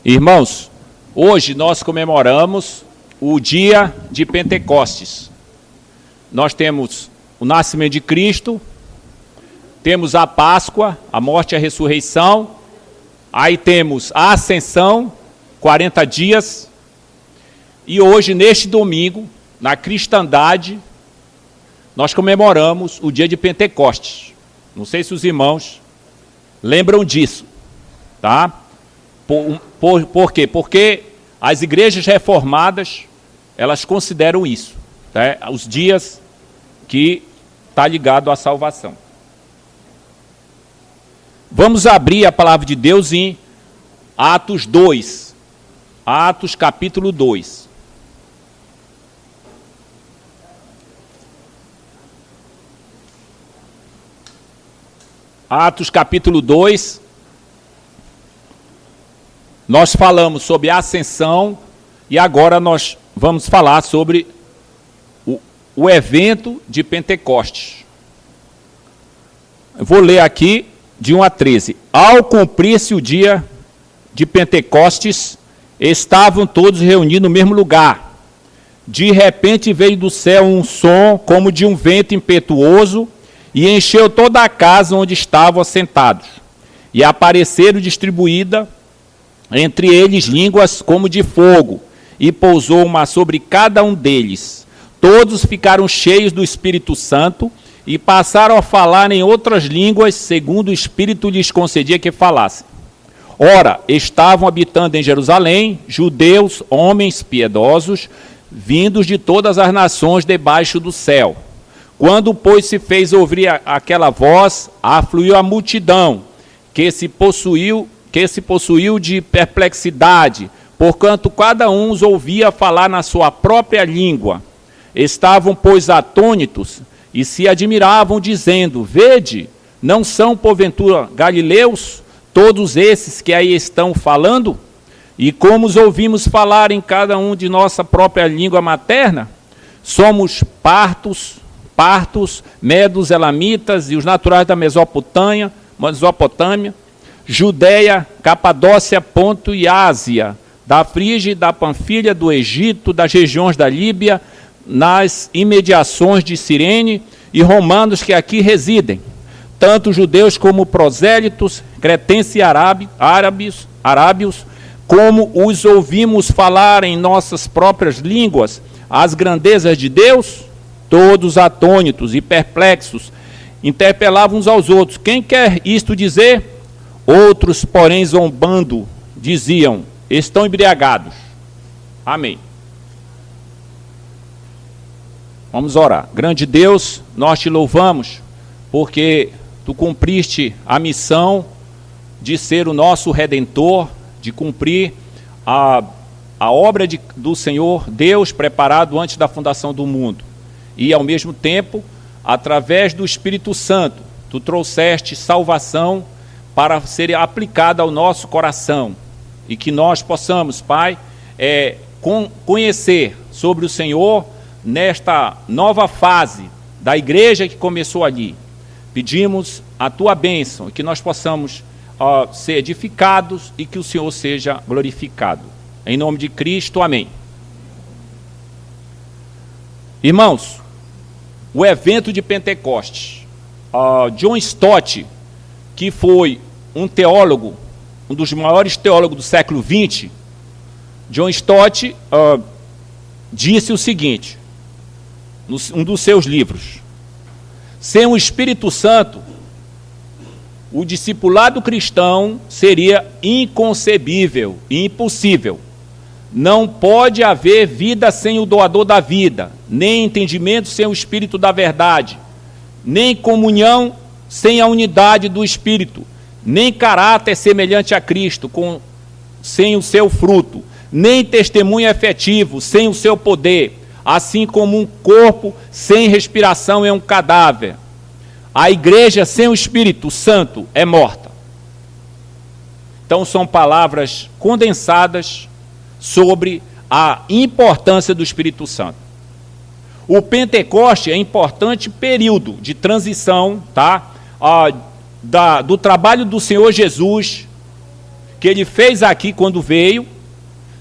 Irmãos, hoje nós comemoramos o dia de Pentecostes. Nós temos o nascimento de Cristo, temos a Páscoa, a morte e a ressurreição, aí temos a Ascensão, 40 dias, e hoje, neste domingo, na cristandade, nós comemoramos o dia de Pentecostes. Não sei se os irmãos lembram disso, tá? Por quê? Porque as igrejas reformadas, elas consideram isso, tá? Os dias que está ligado à salvação. Vamos abrir a palavra de Deus em Atos 2, Atos capítulo 2. Atos capítulo 2, nós falamos sobre a ascensão e agora nós vamos falar sobre o evento de Pentecostes. Eu vou ler aqui de 1 a 13. Ao cumprir-se o dia de Pentecostes, estavam todos reunidos no mesmo lugar. De repente veio do céu um som como de um vento impetuoso e encheu toda a casa onde estavam assentados. E apareceram distribuídas entre eles línguas como de fogo, e pousou uma sobre cada um deles. Todos ficaram cheios do Espírito Santo e passaram a falar em outras línguas, segundo o Espírito lhes concedia que falassem. Ora, estavam habitando em Jerusalém judeus, homens piedosos, vindos de todas as nações debaixo do céu. Quando, pois, se fez ouvir aquela voz, afluiu a multidão, que se possuiu de perplexidade, porquanto cada um os ouvia falar na sua própria língua. Estavam, pois, atônitos e se admiravam, dizendo: Vede, não são porventura galileus todos esses que aí estão falando? E como os ouvimos falar em cada um de nossa própria língua materna? Somos partos, medos, elamitas e os naturais da Mesopotâmia, Judéia, Capadócia, Ponto e Ásia, da Frígia e da Panfilha, do Egito, das regiões da Líbia, nas imediações de Cirene, e romanos que aqui residem, tanto judeus como prosélitos, cretenses e arábios, como os ouvimos falar em nossas próprias línguas as grandezas de Deus, todos atônitos e perplexos, interpelavam uns aos outros: quem quer isto dizer? Outros, porém, zombando, diziam: estão embriagados. Amém. Vamos orar. Grande Deus, nós te louvamos, porque tu cumpriste a missão de ser o nosso Redentor, de cumprir a obra do Senhor Deus preparado antes da fundação do mundo. E, ao mesmo tempo, através do Espírito Santo, tu trouxeste salvação para ser aplicada ao nosso coração. E que nós possamos, Pai, conhecer sobre o Senhor nesta nova fase da igreja que começou ali. Pedimos a tua bênção e que nós possamos ser edificados e que o Senhor seja glorificado. Em nome de Cristo, amém. Irmãos, o evento de Pentecostes. John Stott, que foi um teólogo, um dos maiores teólogos do século XX, John Stott disse o seguinte, num dos seus livros: sem o Espírito Santo, o discipulado cristão seria inconcebível e impossível. Não pode haver vida sem o doador da vida, nem entendimento sem o Espírito da verdade, nem comunhão sem a unidade do Espírito, nem caráter semelhante a Cristo sem o seu fruto, nem testemunho efetivo sem o seu poder, assim como um corpo sem respiração é um cadáver. A igreja sem o Espírito Santo é morta. Então são palavras condensadas sobre a importância do Espírito Santo. O Pentecoste é um importante período de transição, tá? Do trabalho do Senhor Jesus, que ele fez aqui quando veio,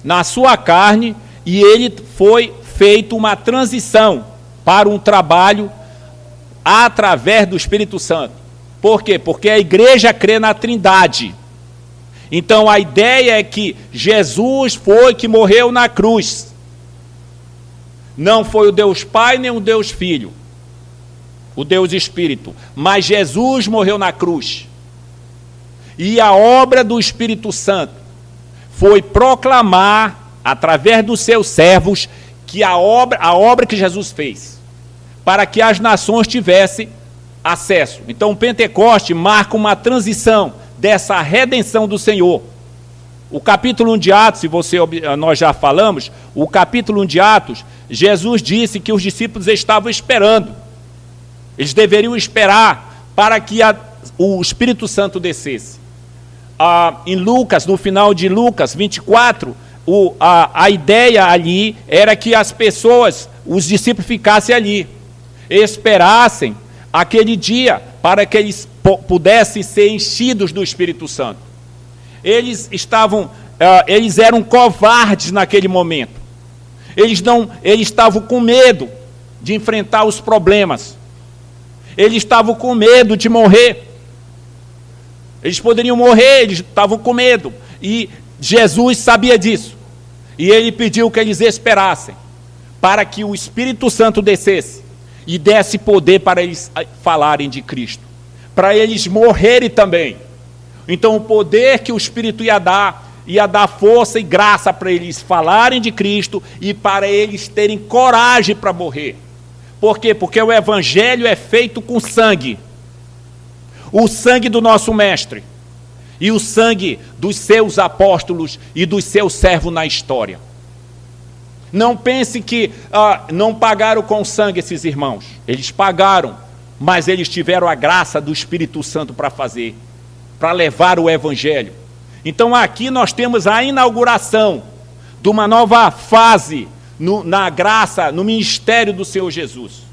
na sua carne, e ele foi feito uma transição para um trabalho através do Espírito Santo. Por quê? Porque a igreja crê na Trindade. Então a ideia é que Jesus foi que morreu na cruz. Não foi o Deus Pai nem o Deus Filho, o Deus Espírito, mas Jesus morreu na cruz. E a obra do Espírito Santo foi proclamar, através dos seus servos, que a obra que Jesus fez, para que as nações tivessem acesso. Então o Pentecoste marca uma transição dessa redenção do Senhor. O capítulo 1 de Atos, nós já falamos, o capítulo 1 de Atos, Jesus disse que os discípulos estavam esperando. Eles deveriam esperar para que o Espírito Santo descesse. Em Lucas, no final de Lucas 24, a ideia ali era que as pessoas, os discípulos ficassem ali, esperassem aquele dia para que eles pudessem ser enchidos do Espírito Santo. Eles eram covardes naquele momento. Eles estavam com medo de enfrentar os problemas. Eles estavam com medo de morrer. Eles poderiam morrer, eles estavam com medo. E Jesus sabia disso. E ele pediu que eles esperassem para que o Espírito Santo descesse e desse poder para eles falarem de Cristo, para eles morrerem também. Então o poder que o Espírito ia dar força e graça para eles falarem de Cristo e para eles terem coragem para morrer. Por quê? Porque o Evangelho é feito com sangue. O sangue do nosso Mestre e o sangue dos seus apóstolos e dos seus servos na história. Não pense que não pagaram com sangue esses irmãos. Eles pagaram, mas eles tiveram a graça do Espírito Santo para fazer, para levar o Evangelho. Então aqui nós temos a inauguração de uma nova fase na graça, no ministério do Senhor Jesus.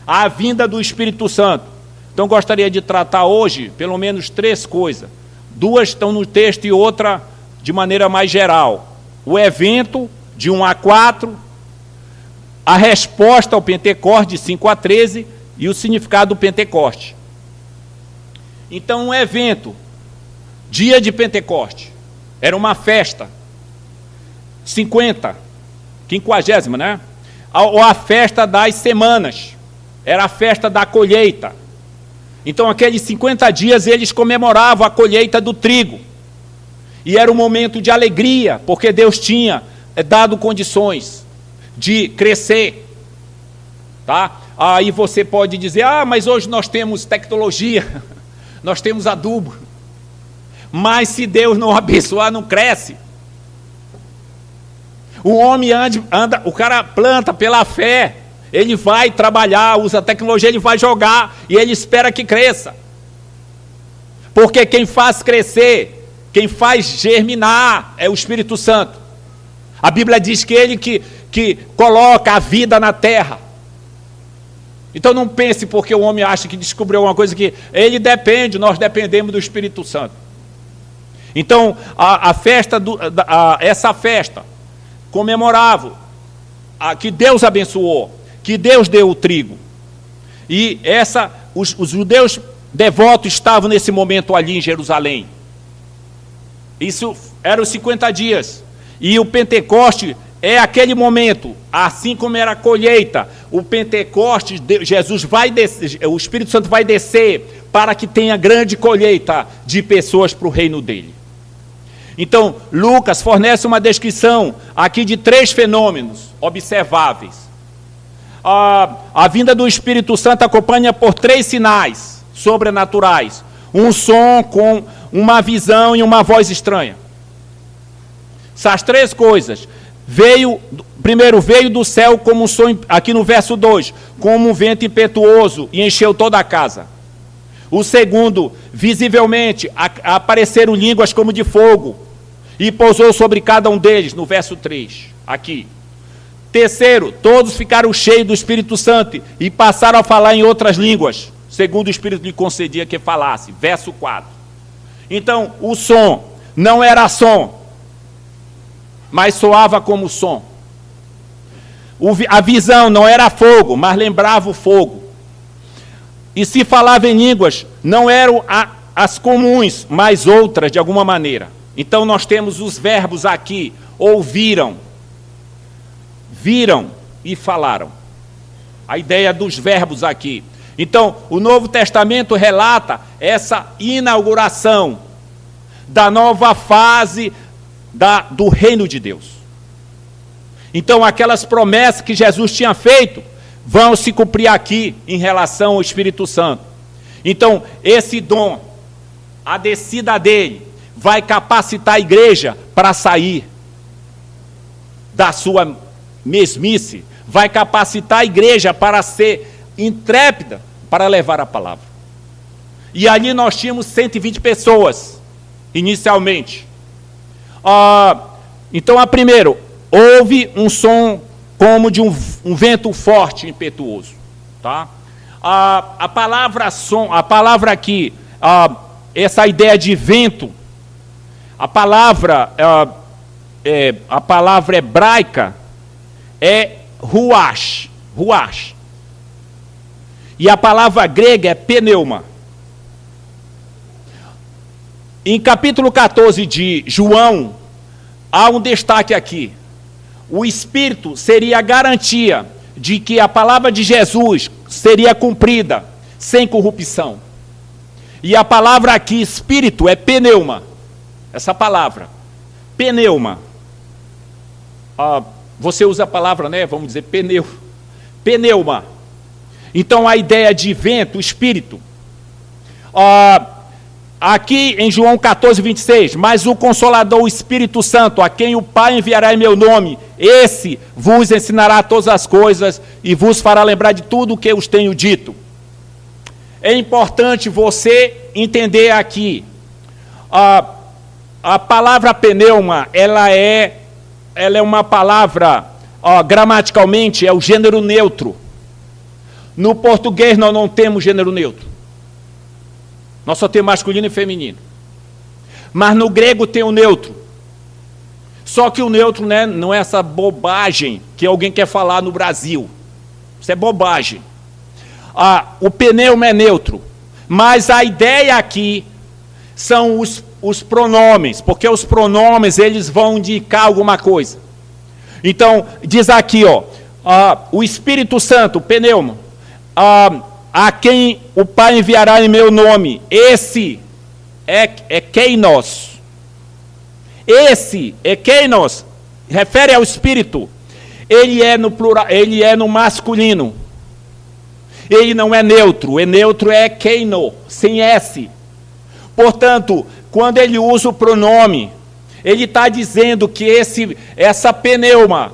A vinda do Espírito Santo. Então gostaria de tratar hoje pelo menos 3 coisas. 2 estão no texto e outra de maneira mais geral. O evento, de 1 a 4, a resposta ao Pentecoste, de 5 a 13, e o significado do Pentecoste. Então, um evento, dia de Pentecoste, era uma festa, 50ª, né? Ou a festa das semanas, era a festa da colheita. Então, aqueles 50 dias, eles comemoravam a colheita do trigo. E era um momento de alegria, porque Deus tinha dado condições de crescer. Tá? Aí você pode dizer, mas hoje nós temos tecnologia, nós temos adubo. Mas se Deus não abençoar, não cresce. O homem anda, o cara planta pela fé. Ele vai trabalhar, usa tecnologia, ele vai jogar e ele espera que cresça. Porque quem faz crescer, quem faz germinar é o Espírito Santo. A Bíblia diz que ele que coloca a vida na terra. Então não pense porque o homem acha que descobriu alguma coisa que ele depende, nós dependemos do Espírito Santo. Então essa festa comemorava que Deus abençoou, que Deus deu o trigo. E os judeus devotos estavam nesse momento ali em Jerusalém. Isso eram os 50 dias. E o Pentecoste é aquele momento, assim como era a colheita, o Pentecoste, Jesus vai descer, o Espírito Santo vai descer para que tenha grande colheita de pessoas para o reino dele. Então, Lucas fornece uma descrição aqui de 3 fenômenos observáveis. A vinda do Espírito Santo acompanha por 3 sinais sobrenaturais. Um som com uma visão e uma voz estranha. Essas 3 coisas. Primeiro, veio do céu como um som, aqui no verso 2, como um vento impetuoso e encheu toda a casa. O segundo, visivelmente, apareceram línguas como de fogo e pousou sobre cada um deles, no verso 3, aqui. Terceiro, todos ficaram cheios do Espírito Santo e passaram a falar em outras línguas, segundo o Espírito lhe concedia que falasse, verso 4. Então, o som. não era som, mas soava como som. A visão não era fogo, mas lembrava o fogo. E se falava em línguas, não eram as comuns, mas outras de alguma maneira. Então nós temos os verbos aqui: ouviram, viram e falaram. A ideia dos verbos aqui. Então, o Novo Testamento relata essa inauguração da nova fase do reino de Deus. Então, aquelas promessas que Jesus tinha feito vão se cumprir aqui em relação ao Espírito Santo. Então, esse dom, a descida dele, vai capacitar a igreja para sair da sua mesmice, vai capacitar a igreja para ser intrépida, para levar a palavra. E ali nós tínhamos 120 pessoas, inicialmente. Então, primeiro, houve um som como de um vento forte e impetuoso. Tá? A palavra som, a palavra aqui, essa ideia de vento, a palavra hebraica é ruach. E a palavra grega é pneuma. Em capítulo 14 de João, há um destaque aqui. O Espírito seria a garantia de que a palavra de Jesus seria cumprida sem corrupção. E a palavra aqui, Espírito, é pneuma. Essa palavra, pneuma. Você usa a palavra, né? Vamos dizer pneuma. Então, a ideia de vento, Espírito. Aqui em João 14, 26, mas o Consolador, o Espírito Santo, a quem o Pai enviará em meu nome, esse vos ensinará todas as coisas e vos fará lembrar de tudo o que eu os tenho dito. É importante você entender aqui, a palavra pneuma, ela é uma palavra, gramaticalmente, é o gênero neutro. No português nós não temos gênero neutro. Nós só temos masculino e feminino. Mas no grego tem o neutro. Só que o neutro, né, não é essa bobagem que alguém quer falar no Brasil. Isso é bobagem. O pneuma é neutro. Mas a ideia aqui são os pronomes, porque os pronomes eles vão indicar alguma coisa. Então, diz aqui, o Espírito Santo, pneuma, a quem o Pai enviará em meu nome, esse é keinos. Esse é keinos, refere ao Espírito. Ele é no plural, ele é no masculino. Ele não é neutro, neutro é keino, sem S. Portanto, quando ele usa o pronome, ele está dizendo que essa pneuma,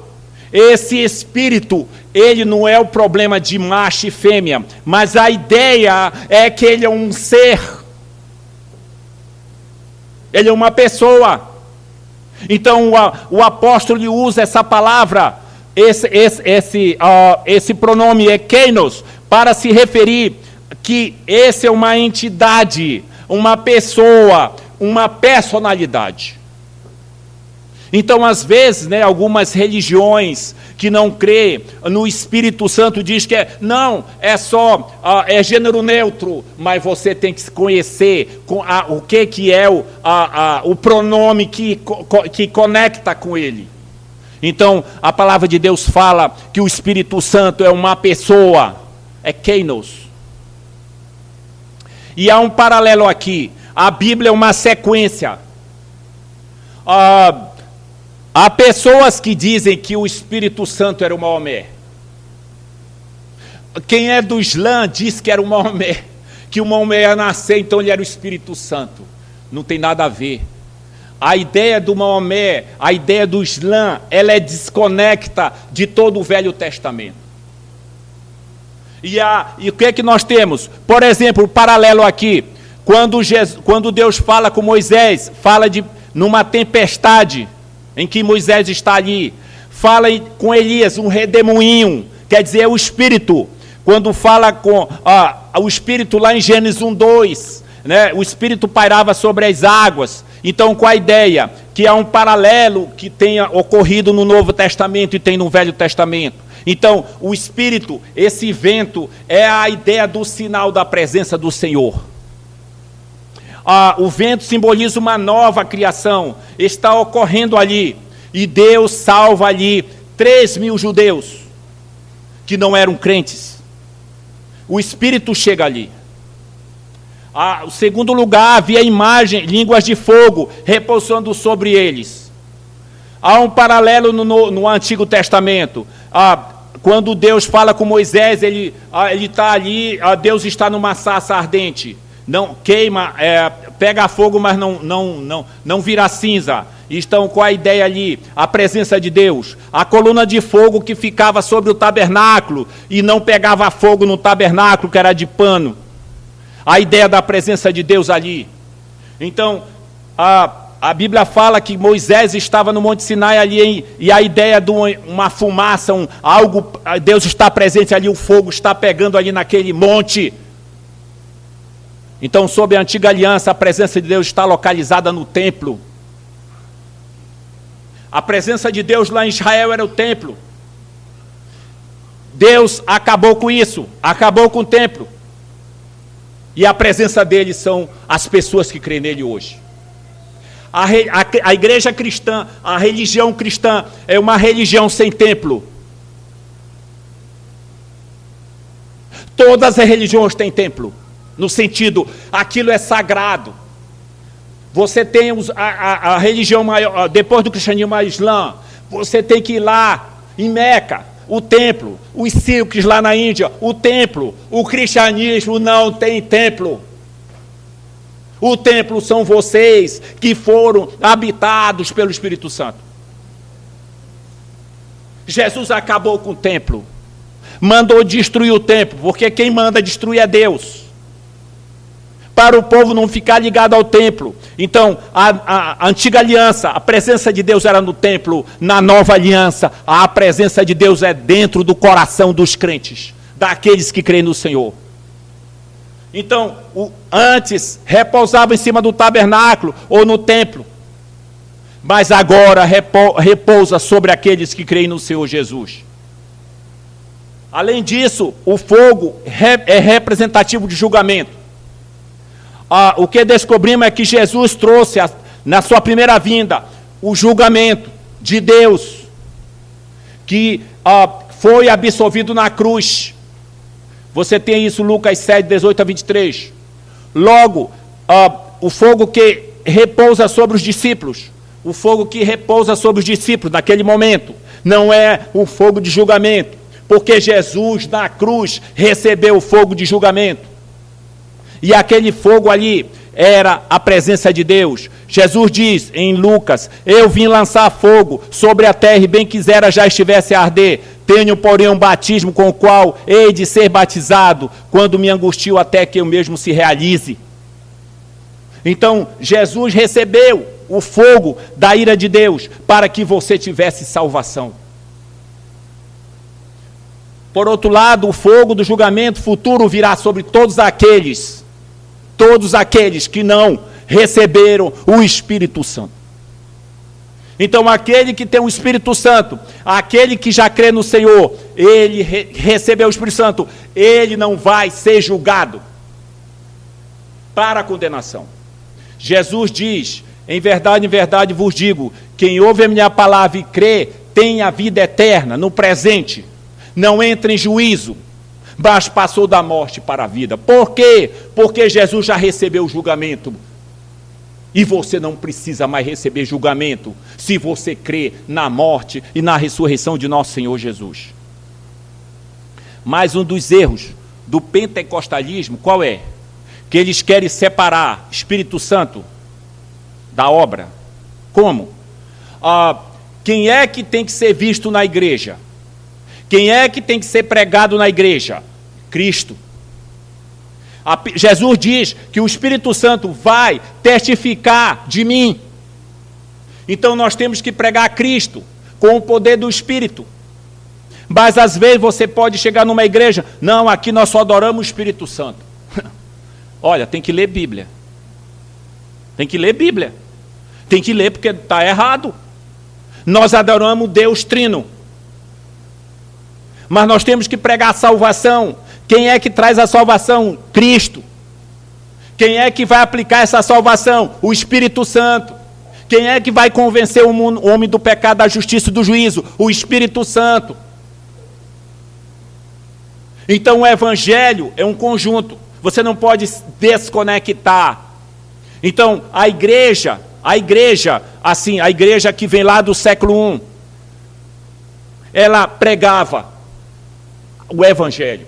esse espírito, ele não é o problema de macho e fêmea, mas a ideia é que ele é um ser. Ele é uma pessoa. Então o apóstolo usa essa palavra, esse pronome é keinos, para se referir que esse é uma entidade, uma pessoa, uma personalidade. Então, às vezes, né, algumas religiões que não crê no Espírito Santo diz que não, é só é gênero neutro, mas você tem que se conhecer o que é o pronome que conecta com ele. Então, a palavra de Deus fala que o Espírito Santo é uma pessoa, é keinos. E há um paralelo aqui, a Bíblia é uma sequência. Há pessoas que dizem que o Espírito Santo era o Maomé. Quem é do Islã diz que era o Maomé, que o Maomé ia nascer, então ele era o Espírito Santo. Não tem nada a ver. A ideia do Maomé, a ideia do Islã, ela é desconecta de todo o Velho Testamento. E o que é que nós temos? Por exemplo, o paralelo aqui, quando Deus fala com Moisés, fala numa tempestade, em que Moisés está ali, fala com Elias, um redemoinho, quer dizer, é o Espírito. Quando fala com o Espírito lá em Gênesis 1:2, né, o Espírito pairava sobre as águas, Então, com a ideia que há um paralelo que tenha ocorrido no Novo Testamento e tem no Velho Testamento. Então, o Espírito, esse vento, é a ideia do sinal da presença do Senhor. O vento simboliza uma nova criação, está ocorrendo ali, e Deus salva ali 3.000 judeus, que não eram crentes. O Espírito chega ali. O segundo lugar, havia imagem, línguas de fogo, repousando sobre eles. Há um paralelo no Antigo Testamento. Quando Deus fala com Moisés, ele está ali, Deus está numa sarça ardente. Não queima, pega fogo, mas não vira cinza. Estão com a ideia ali, a presença de Deus. A coluna de fogo que ficava sobre o tabernáculo e não pegava fogo no tabernáculo, que era de pano. A ideia da presença de Deus ali. Então, a Bíblia fala que Moisés estava no Monte Sinai ali, e a ideia de uma fumaça, Deus está presente ali, o fogo está pegando ali naquele monte. Então, sob a antiga aliança, a presença de Deus está localizada no templo. A presença de Deus lá em Israel era o templo. Deus acabou com isso, acabou com o templo. E a presença dele são as pessoas que creem nele hoje. A igreja cristã, a religião cristã, é uma religião sem templo. Todas as religiões têm templo. No sentido, aquilo é sagrado. Você tem a religião maior, depois do cristianismo, a Islã. Você tem que ir lá, em Meca, o templo. Os Sikhs lá na Índia, o templo. O cristianismo não tem templo. O templo são vocês que foram habitados pelo Espírito Santo. Jesus acabou com o templo. Mandou destruir o templo, porque quem manda destruir é Deus. Para o povo não ficar ligado ao templo. Então, a antiga aliança, a presença de Deus era no templo. Na nova aliança, a presença de Deus é dentro do coração dos crentes, daqueles que creem no Senhor. Então, antes repousava em cima do tabernáculo ou no templo, mas agora repousa sobre aqueles que creem no Senhor Jesus. Além disso, o fogo é representativo de julgamento. O que descobrimos é que Jesus trouxe, na sua primeira vinda, o julgamento de Deus, que foi absolvido na cruz. Você tem isso, Lucas 7, 18 a 23. Logo, o fogo que repousa sobre os discípulos, o fogo que repousa sobre os discípulos naquele momento, não é o fogo de julgamento, porque Jesus, na cruz, recebeu o fogo de julgamento. E aquele fogo ali era a presença de Deus. Jesus diz em Lucas: eu vim lançar fogo sobre a terra e bem quisera já estivesse a arder. Tenho, porém, um batismo com o qual hei de ser batizado, quando me angustio até que eu mesmo se realize. Então, Jesus recebeu o fogo da ira de Deus para que você tivesse salvação. Por outro lado, o fogo do julgamento futuro virá sobre todos aqueles que não receberam o Espírito Santo. Então, aquele que tem o Espírito Santo, aquele que já crê no Senhor, ele recebeu o Espírito Santo, ele não vai ser julgado para a condenação. Jesus diz: em verdade vos digo, quem ouve a minha palavra e crê, tem a vida eterna no presente, não entra em juízo, mas passou da morte para a vida. Por quê? Porque Jesus já recebeu o julgamento. E você não precisa mais receber julgamento, se você crê na morte e na ressurreição de nosso Senhor Jesus. Mais um dos erros do pentecostalismo, qual é? Que eles querem separar Espírito Santo da obra. Como? Quem é que tem que ser visto na igreja? Quem é que tem que ser pregado na igreja? Cristo. Jesus diz que o Espírito Santo vai testificar de mim. Então nós temos que pregar Cristo com o poder do Espírito. Mas às vezes você pode chegar numa igreja: não, aqui nós só adoramos o Espírito Santo. Olha, tem que ler Bíblia. Tem que ler Bíblia. Tem que ler porque está errado. Nós adoramos Deus Trino. Mas nós temos que pregar a salvação. Quem é que traz a salvação? Cristo. Quem é que vai aplicar essa salvação? O Espírito Santo. Quem é que vai convencer o homem do pecado, da justiça e do juízo? O Espírito Santo. Então o Evangelho é um conjunto. Você não pode desconectar. Então a igreja, assim, a igreja que vem lá do século I, ela pregava o Evangelho.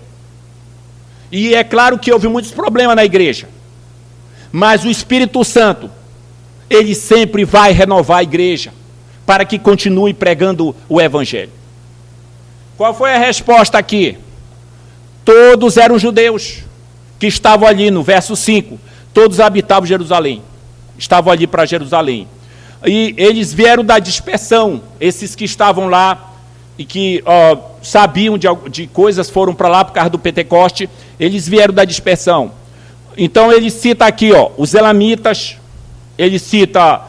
E é claro que houve muitos problemas na igreja. Mas o Espírito Santo, ele sempre vai renovar a igreja para que continue pregando o Evangelho. Qual foi a resposta aqui? Todos eram judeus que estavam ali no verso 5. Todos habitavam Jerusalém. Estavam ali para Jerusalém. E eles vieram da dispersão. Esses que estavam lá e que sabiam de coisas, foram para lá por causa do Pentecoste. Eles vieram da dispersão. Então ele cita aqui, os elamitas. Ele cita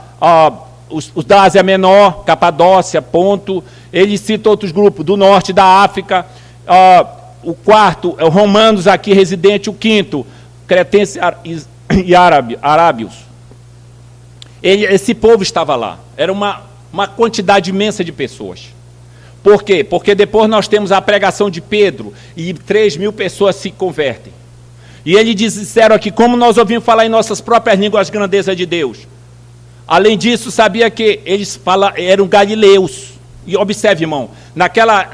os da Ásia Menor, Capadócia, Ponto. Ele cita outros grupos do norte da África. O quarto é o romanos aqui residente. O quinto, cretenses e arábios. Esse povo estava lá. Era uma quantidade imensa de pessoas. Por quê? Porque depois nós temos a pregação de Pedro e 3.000 pessoas se convertem. E eles disseram aqui, como nós ouvimos falar em nossas próprias línguas as grandezas de Deus. Além disso, sabia que eles eram galileus. E observe, irmão,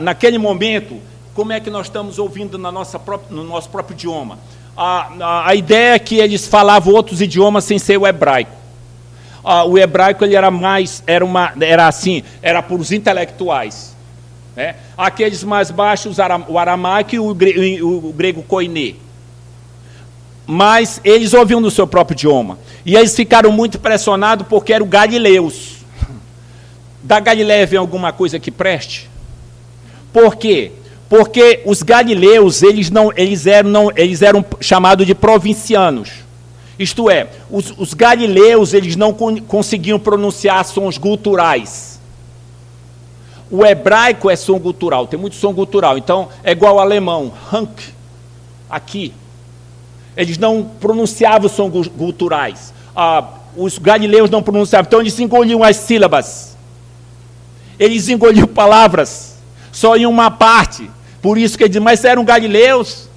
naquele momento, como é que nós estamos ouvindo no nosso próprio idioma? A ideia é que eles falavam outros idiomas sem ser o hebraico. O hebraico ele era para os intelectuais. Né? Aqueles mais baixos, o aramaico e o grego koiné. Mas eles ouviam no seu próprio idioma. E eles ficaram muito impressionados porque eram galileus. Da Galileia vem alguma coisa que preste? Por quê? Porque os galileus, eles eram chamados de provincianos. Isto é, os galileus, eles não conseguiam pronunciar sons guturais. O hebraico é som gutural, tem muito som gutural. Então, é igual ao alemão, Hank, aqui. Eles não pronunciavam sons guturais. Os galileus não pronunciavam. Então, eles engoliam as sílabas. Eles engoliam palavras. Só em uma parte. Por isso que eles dizem, mas eram galileus.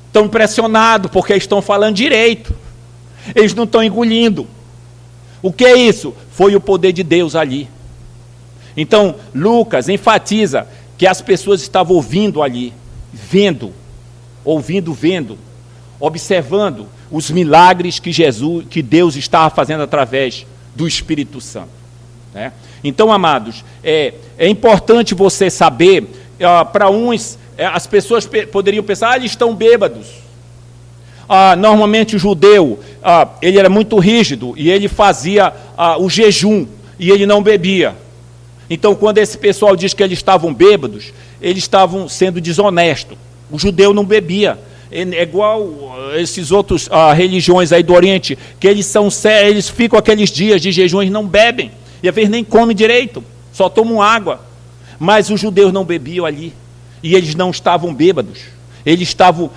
Estão impressionados, porque eles estão falando direito. Eles não estão engolindo. O que é isso? Foi o poder de Deus ali. Então, Lucas enfatiza que as pessoas estavam ouvindo ali. Vendo. Ouvindo, vendo. Observando os milagres que Deus estava fazendo através do Espírito Santo. Né? Então, amados, é importante você saber, para uns, as pessoas poderiam pensar, eles estão bêbados. Normalmente o judeu, ele era muito rígido, e ele fazia o jejum, e ele não bebia. Então, quando esse pessoal diz que eles estavam bêbados, eles estavam sendo desonestos. O judeu não bebia. É igual esses outros religiões aí do Oriente, que eles ficam aqueles dias de jejum e não bebem. E às vezes nem comem direito, só tomam água. Mas os judeus não bebiam ali. E eles não estavam bêbados. Eles estavam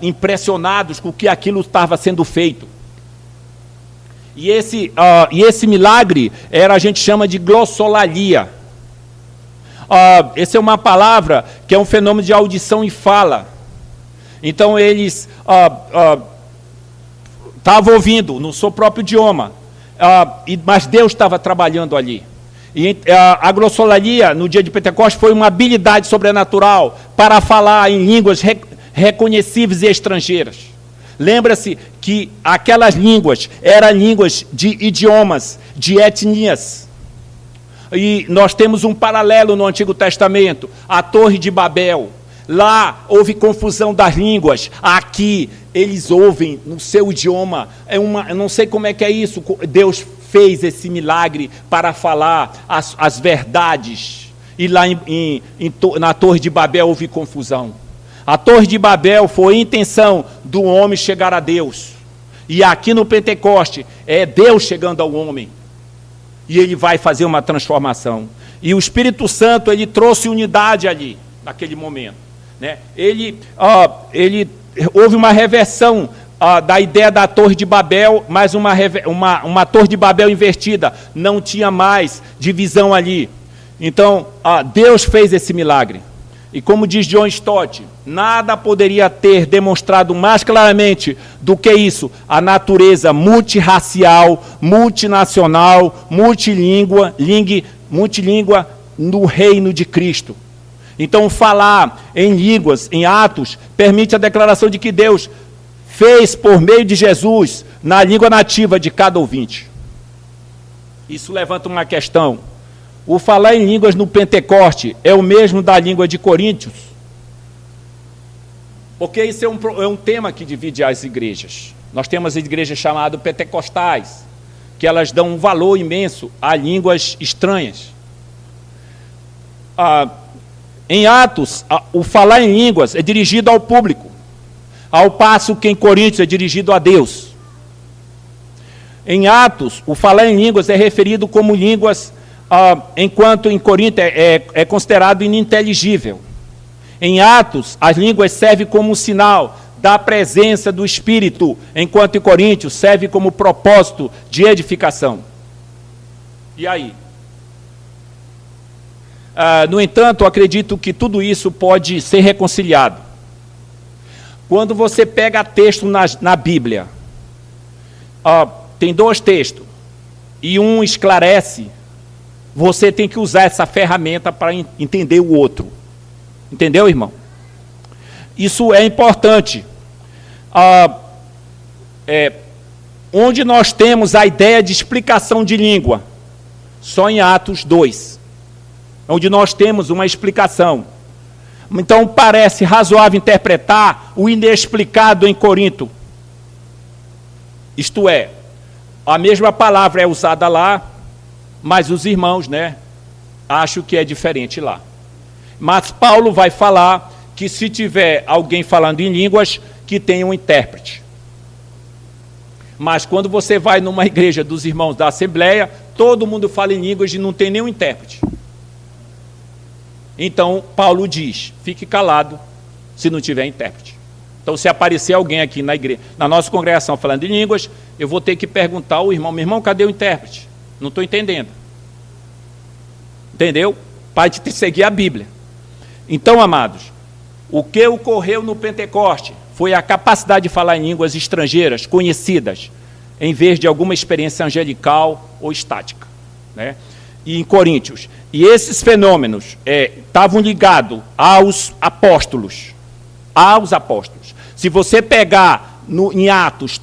impressionados com que aquilo estava sendo feito. E esse milagre a gente chama de glossolalia. Essa é uma palavra que é um fenômeno de audição e fala. Então eles estavam ouvindo no seu próprio idioma, mas Deus estava trabalhando ali. E a glossolalia no dia de Pentecostes foi uma habilidade sobrenatural para falar em línguas reconhecíveis e estrangeiras. Lembra-se que aquelas línguas eram línguas de idiomas, de etnias. E nós temos um paralelo no Antigo Testamento, a Torre de Babel. Lá houve confusão das línguas, aqui eles ouvem no seu idioma. Eu não sei como é que é isso. Deus fez esse milagre para falar as verdades. E lá na Torre de Babel houve confusão. A Torre de Babel foi a intenção do homem chegar a Deus. E aqui no Pentecoste é Deus chegando ao homem. E ele vai fazer uma transformação. E o Espírito Santo, ele trouxe unidade ali, naquele momento, né? Houve uma reversão da ideia da Torre de Babel, mas uma Torre de Babel invertida. Não tinha mais divisão ali. Então, Deus fez esse milagre. E como diz John Stott, nada poderia ter demonstrado mais claramente do que isso, a natureza multirracial, multinacional, multilíngua no reino de Cristo. Então, falar em línguas, em Atos, permite a declaração de que Deus fez por meio de Jesus na língua nativa de cada ouvinte. Isso levanta uma questão. O falar em línguas no Pentecoste é o mesmo da língua de Coríntios? Porque isso é um tema que divide as igrejas. Nós temos igrejas chamadas pentecostais, que elas dão um valor imenso a línguas estranhas. Em Atos, o falar em línguas é dirigido ao público, ao passo que em Coríntios é dirigido a Deus. Em Atos, o falar em línguas é referido como línguas, enquanto em Corinto é considerado ininteligível. Em Atos, as línguas servem como sinal da presença do Espírito, enquanto em Coríntios serve como propósito de edificação. E aí? No entanto, eu acredito que tudo isso pode ser reconciliado. Quando você pega texto na Bíblia, tem dois textos, e um esclarece, você tem que usar essa ferramenta para entender o outro. Entendeu, irmão? Isso é importante. Onde nós temos a ideia de explicação de língua? Só em Atos 2. Onde nós temos uma explicação. Então, parece razoável interpretar o inexplicado em Corinto. Isto é, a mesma palavra é usada lá, mas os irmãos, acham que é diferente lá. Mas Paulo vai falar que se tiver alguém falando em línguas, que tenha um intérprete. Mas quando você vai numa igreja dos irmãos da Assembleia, todo mundo fala em línguas e não tem nenhum intérprete. Então, Paulo diz, fique calado se não tiver intérprete. Então, se aparecer alguém aqui na igreja, na nossa congregação falando em línguas, eu vou ter que perguntar ao irmão, meu irmão, cadê o intérprete? Não estou entendendo. Entendeu? Para te seguir a Bíblia. Então, amados, o que ocorreu no Pentecoste foi a capacidade de falar em línguas estrangeiras, conhecidas, em vez de alguma experiência angelical ou estática. E em Coríntios. E esses fenômenos estavam ligados aos apóstolos. Aos apóstolos. Se você pegar em Atos,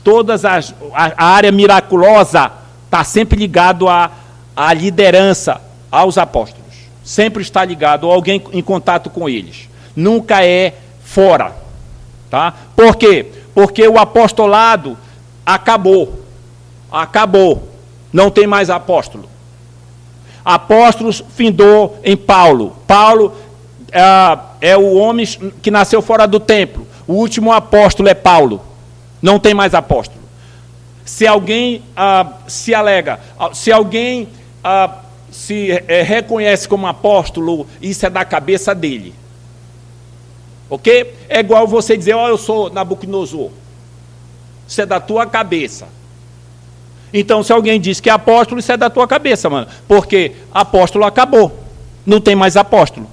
a área miraculosa está sempre ligado à liderança, aos apóstolos. Sempre está ligado a alguém em contato com eles. Nunca é fora. Tá? Por quê? Porque o apostolado acabou. Acabou. Não tem mais apóstolo. Apóstolos findou em Paulo. Paulo é o homem que nasceu fora do templo. O último apóstolo é Paulo. Não tem mais apóstolo. Se alguém se alega, se alguém se reconhece como apóstolo, isso é da cabeça dele. Ok? É igual você dizer, eu sou Nabucodonosor. Isso é da tua cabeça. Então, se alguém diz que é apóstolo, isso é da tua cabeça, mano. Porque apóstolo acabou. Não tem mais apóstolo.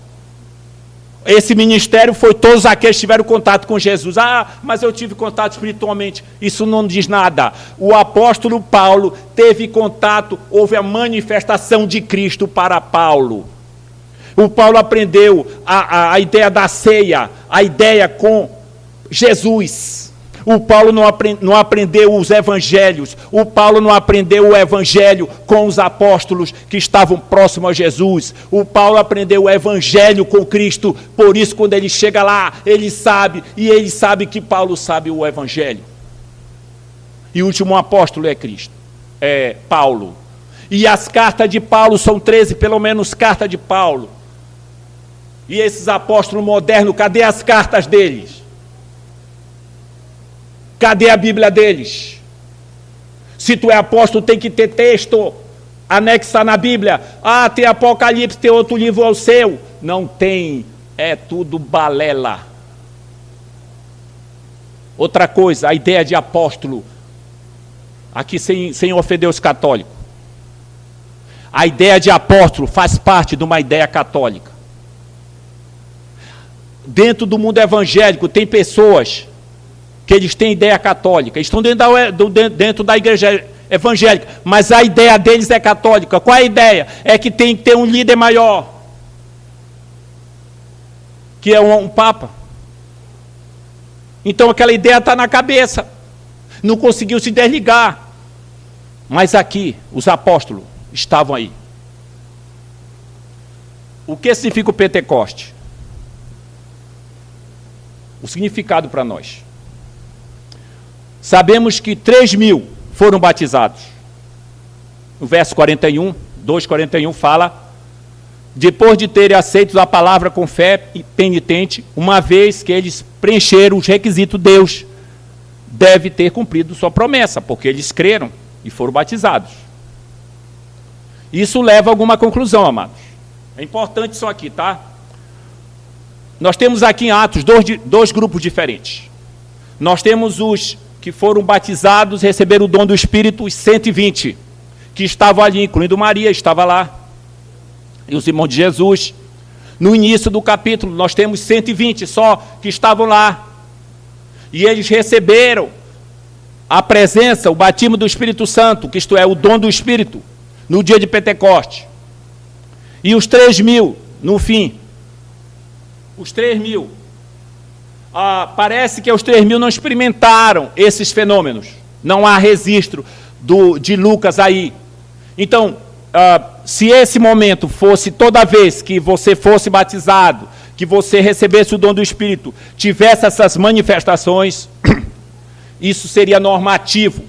Esse ministério foi todos aqueles que tiveram contato com Jesus. Mas eu tive contato espiritualmente. Isso não diz nada. O apóstolo Paulo teve contato, houve a manifestação de Cristo para Paulo. O Paulo aprendeu a ideia da ceia, a ideia com Jesus. O Paulo não aprendeu os evangelhos. O Paulo não aprendeu o evangelho com os apóstolos que estavam próximos a Jesus. O Paulo aprendeu o evangelho com Cristo. Por isso, quando ele chega lá, ele sabe, e ele sabe que Paulo sabe o evangelho. E o último apóstolo é Cristo, é Paulo. E as cartas de Paulo são 13, pelo menos, cartas de Paulo. E esses apóstolos modernos, cadê as cartas deles? Cadê a Bíblia deles? Se tu é apóstolo, tem que ter texto. anexar na Bíblia. Ah, tem Apocalipse, tem outro livro ao seu. Não tem, é tudo balela. Outra coisa, a ideia de apóstolo, aqui sem ofender os católicos. A ideia de apóstolo faz parte de uma ideia católica. Dentro do mundo evangélico tem pessoas que eles têm ideia católica, estão dentro da igreja evangélica, mas a ideia deles é católica. Qual é a ideia? É que tem que ter um líder maior, que é um papa. Então aquela ideia está na cabeça, não conseguiu se desligar. Mas aqui, os apóstolos estavam aí. O que significa o Pentecoste? O significado para nós. Sabemos que 3.000 foram batizados. No verso 41, 2:41 fala: depois de terem aceito a palavra com fé penitente, uma vez que eles preencheram os requisitos, Deus deve ter cumprido sua promessa, porque eles creram e foram batizados. Isso leva a alguma conclusão, amados. É importante isso aqui, tá? Nós temos aqui em Atos dois grupos diferentes. Nós temos os que foram batizados, receberam o dom do Espírito, os 120, que estavam ali, incluindo Maria, estava lá, e os irmãos de Jesus. No início do capítulo, nós temos 120 só que estavam lá. E eles receberam a presença, o batismo do Espírito Santo, que isto é, o dom do Espírito, no dia de Pentecoste. E os 3.000, no fim, os 3.000, parece que os 3.000 não experimentaram esses fenômenos. Não há registro de Lucas aí. Então, se esse momento fosse toda vez que você fosse batizado, que você recebesse o dom do Espírito, tivesse essas manifestações, isso seria normativo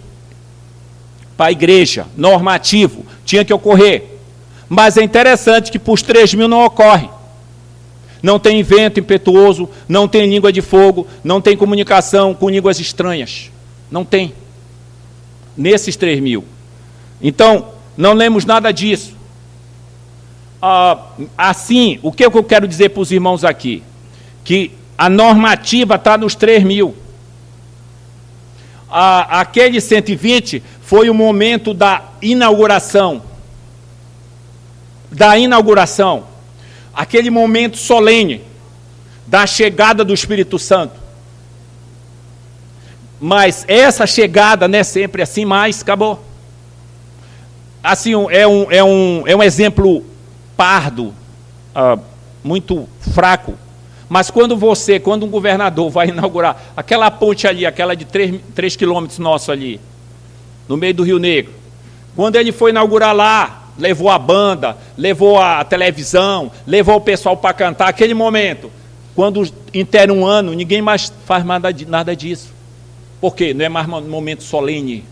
para a igreja, normativo, tinha que ocorrer. Mas é interessante que para os 3.000 não ocorre. Não tem vento impetuoso, não tem língua de fogo, não tem comunicação com línguas estranhas. Não tem. Nesses 3.000. Então, não lemos nada disso. Assim, o que eu quero dizer para os irmãos aqui? Que a normativa está nos 3.000. Aquele 120 foi o momento da inauguração. Aquele momento solene da chegada do Espírito Santo. Mas essa chegada não é sempre assim, mas acabou. Assim, é um exemplo pardo, muito fraco. Mas quando um governador vai inaugurar aquela ponte ali, aquela de 3 quilômetros nosso ali, no meio do Rio Negro, quando ele foi inaugurar lá, levou a banda, levou a televisão, levou o pessoal para cantar, aquele momento, quando inteira um ano, ninguém mais faz nada disso. Por quê? Não é mais um momento solene.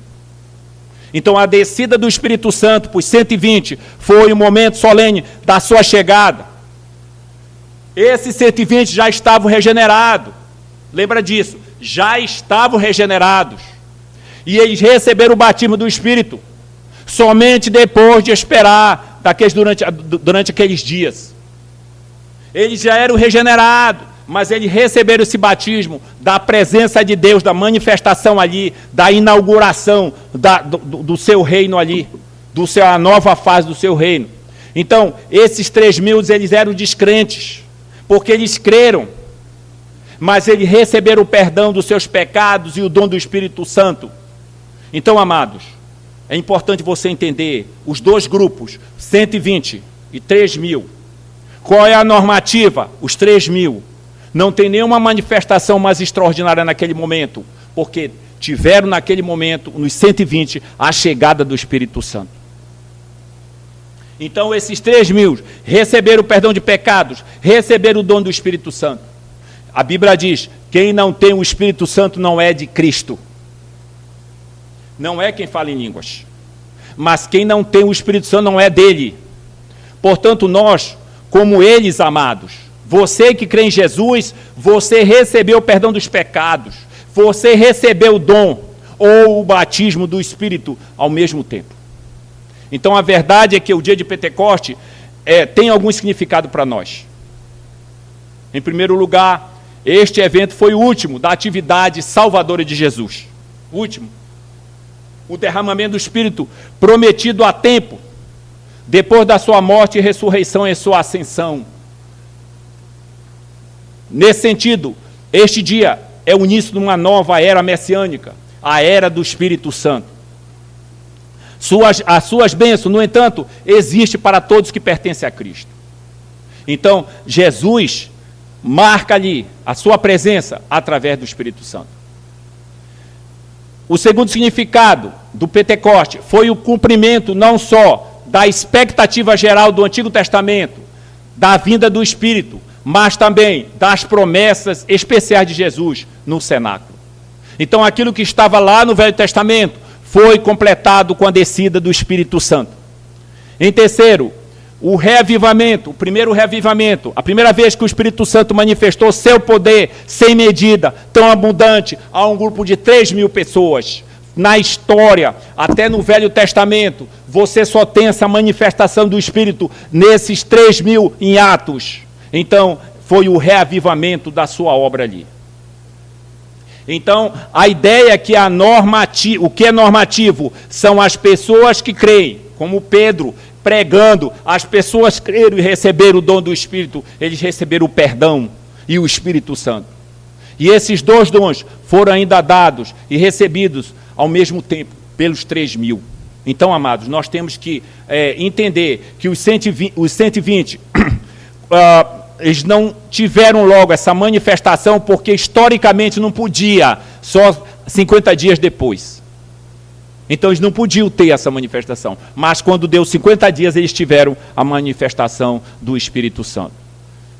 Então a descida do Espírito Santo para os 120 foi o momento solene da sua chegada. Esses 120 já estavam regenerados. Lembra disso? Já estavam regenerados. E eles receberam o batismo do Espírito somente depois de esperar durante aqueles dias. Eles já eram regenerados, mas eles receberam esse batismo da presença de Deus, da manifestação ali, da inauguração do seu reino ali, a nova fase do seu reino. Então, esses 3.000, eles eram descrentes, porque eles creram, mas eles receberam o perdão dos seus pecados e o dom do Espírito Santo. Então, amados, é importante você entender os dois grupos, 120 e 3.000. Qual é a normativa? Os 3.000. Não tem nenhuma manifestação mais extraordinária naquele momento, porque tiveram naquele momento, nos 120, a chegada do Espírito Santo. Então, esses 3.000 receberam o perdão de pecados, receberam o dom do Espírito Santo. A Bíblia diz: quem não tem o Espírito Santo não é de Cristo. Não é quem fala em línguas. Mas quem não tem o Espírito Santo não é dele. Portanto, nós, como eles, amados, você que crê em Jesus, você recebeu o perdão dos pecados, você recebeu o dom ou o batismo do Espírito ao mesmo tempo. Então a verdade é que o dia de Pentecoste tem algum significado para nós. Em primeiro lugar, este evento foi o último da atividade salvadora de Jesus. O último. O derramamento do Espírito prometido há tempo, depois da sua morte e ressurreição e sua ascensão. Nesse sentido, este dia é o início de uma nova era messiânica, a era do Espírito Santo. As suas bênçãos, no entanto, existem para todos que pertencem a Cristo. Então, Jesus marca ali a sua presença através do Espírito Santo. O segundo significado do Pentecoste foi o cumprimento não só da expectativa geral do Antigo Testamento, da vinda do Espírito, mas também das promessas especiais de Jesus no cenáculo. Então, aquilo que estava lá no Velho Testamento foi completado com a descida do Espírito Santo. Em terceiro, o reavivamento, o primeiro reavivamento, a primeira vez que o Espírito Santo manifestou seu poder sem medida, tão abundante, a um grupo de 3.000 pessoas. Na história, até no Velho Testamento, você só tem essa manifestação do Espírito nesses 3.000 em Atos. Então, foi o reavivamento da sua obra ali. Então, a ideia é que o que é normativo são as pessoas que creem, como Pedro pregando, as pessoas creram e receberam o dom do Espírito, eles receberam o perdão e o Espírito Santo. E esses dois dons foram ainda dados e recebidos ao mesmo tempo pelos 3.000. Então, amados, nós temos que entender que os 120 eles não tiveram logo essa manifestação porque historicamente não podia, só 50 dias depois. Então eles não podiam ter essa manifestação. Mas quando deu 50 dias, eles tiveram a manifestação do Espírito Santo.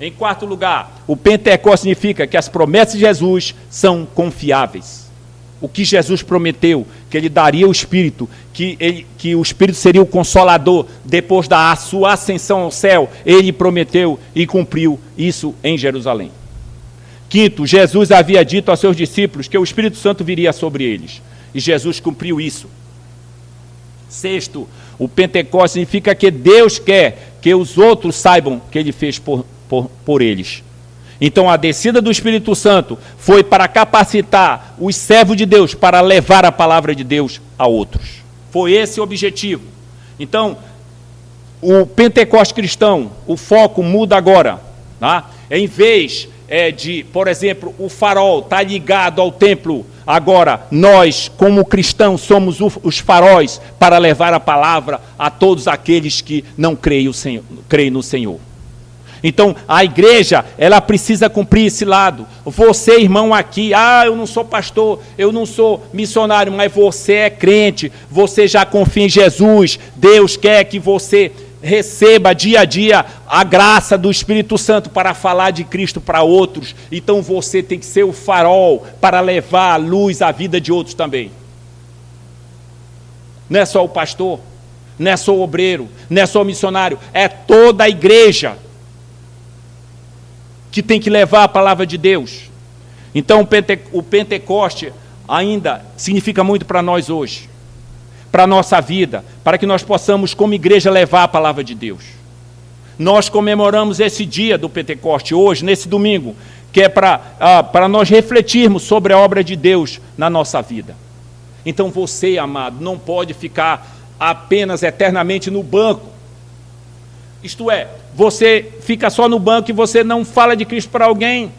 Em quarto lugar, o Pentecostes significa que as promessas de Jesus são confiáveis. O que Jesus prometeu, que ele daria o Espírito, que o Espírito seria o Consolador depois da sua ascensão ao céu, ele prometeu e cumpriu isso em Jerusalém. Quinto, Jesus havia dito aos seus discípulos que o Espírito Santo viria sobre eles. E Jesus cumpriu isso. Sexto, o Pentecostes significa que Deus quer que os outros saibam que ele fez por eles. Então a descida do Espírito Santo foi para capacitar os servos de Deus para levar a palavra de Deus a outros. Foi esse o objetivo. Então, o Pentecostes cristão, o foco muda agora. Tá? Em vez de, por exemplo, o farol estar ligado ao templo, agora nós, como cristãos, somos os faróis para levar a palavra a todos aqueles que não creem no Senhor. Então, a igreja, ela precisa cumprir esse lado. Você, irmão, aqui, eu não sou pastor, eu não sou missionário, mas você é crente, você já confia em Jesus. Deus quer que você receba dia a dia a graça do Espírito Santo para falar de Cristo para outros. Então, você tem que ser o farol para levar a luz à vida de outros também. Não é só o pastor, não é só o obreiro, não é só o missionário, é toda a igreja que tem que levar a palavra de Deus. Então o Pentecoste ainda significa muito para nós hoje, para a nossa vida, para que nós possamos como igreja levar a palavra de Deus. Nós comemoramos esse dia do Pentecoste hoje, nesse domingo, que é para nós refletirmos sobre a obra de Deus na nossa vida. Então você, amado, não pode ficar apenas eternamente no banco. Isto é, você fica só no banco e você não fala de Cristo para alguém.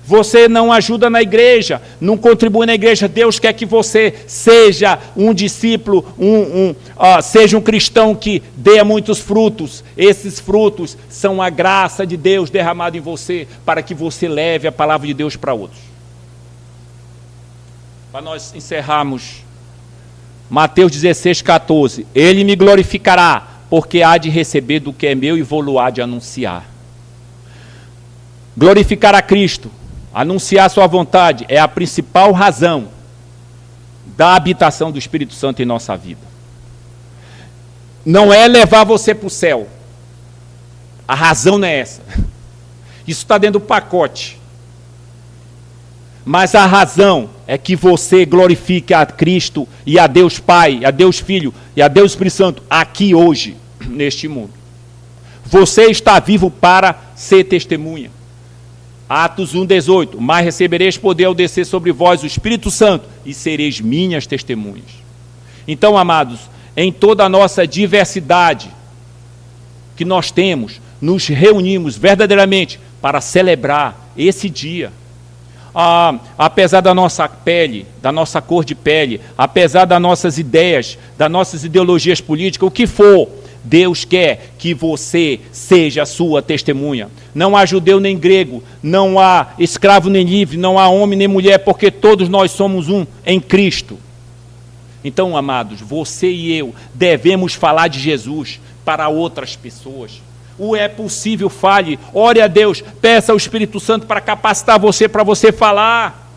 Você não ajuda na igreja, não contribui na igreja. Deus quer que você seja um discípulo, seja um cristão que dê muitos frutos. Esses frutos são a graça de Deus derramada em você para que você leve a palavra de Deus para outros. Para nós encerrarmos, Mateus 16:14. Ele me glorificará, porque há de receber do que é meu e vou-lo há de anunciar. Glorificar a Cristo, anunciar a sua vontade, é a principal razão da habitação do Espírito Santo em nossa vida. Não é levar você para o céu. A razão não é essa. Isso está dentro do pacote. Mas a razão é que você glorifique a Cristo e a Deus Pai, a Deus Filho e a Deus Espírito Santo aqui hoje, neste mundo. Você está vivo para ser testemunha. Atos 1,18. Mas recebereis poder ao descer sobre vós o Espírito Santo e sereis minhas testemunhas. Então, amados, em toda a nossa diversidade que nós temos, nos reunimos verdadeiramente para celebrar esse dia. Apesar da nossa pele, da nossa cor de pele, apesar das nossas ideias, das nossas ideologias políticas, o que for, Deus quer que você seja a sua testemunha. Não há judeu nem grego, não há escravo nem livre, não há homem nem mulher, porque todos nós somos um em Cristo. Então, amados, você e eu devemos falar de Jesus para outras pessoas. O é possível, fale, ore a Deus, peça ao Espírito Santo para capacitar você, para você falar,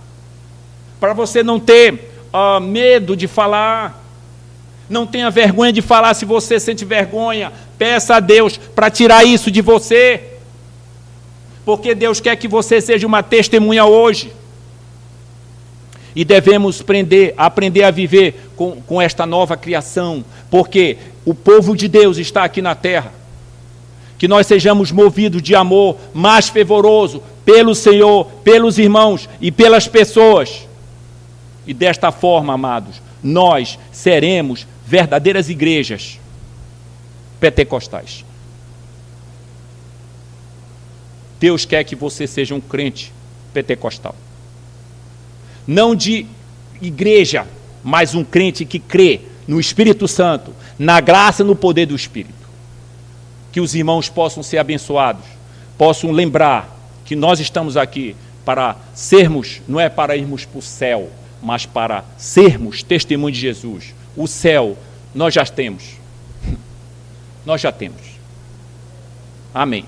para você não ter medo de falar, não tenha vergonha de falar. Se você sente vergonha, peça a Deus para tirar isso de você, porque Deus quer que você seja uma testemunha hoje, e devemos aprender a viver com esta nova criação, porque o povo de Deus está aqui na terra. Que nós sejamos movidos de amor mais fervoroso pelo Senhor, pelos irmãos e pelas pessoas. E desta forma, amados, nós seremos verdadeiras igrejas pentecostais. Deus quer que você seja um crente pentecostal. Não de igreja, mas um crente que crê no Espírito Santo, na graça e no poder do Espírito. Que os irmãos possam ser abençoados, possam lembrar que nós estamos aqui para sermos, não é para irmos para o céu, mas para sermos testemunho de Jesus. O céu nós já temos. Nós já temos. Amém.